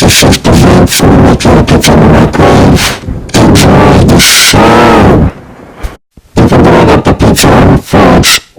This is the Virtual Network Microwave. Enjoy the show! Even though I got the pizza on, folks.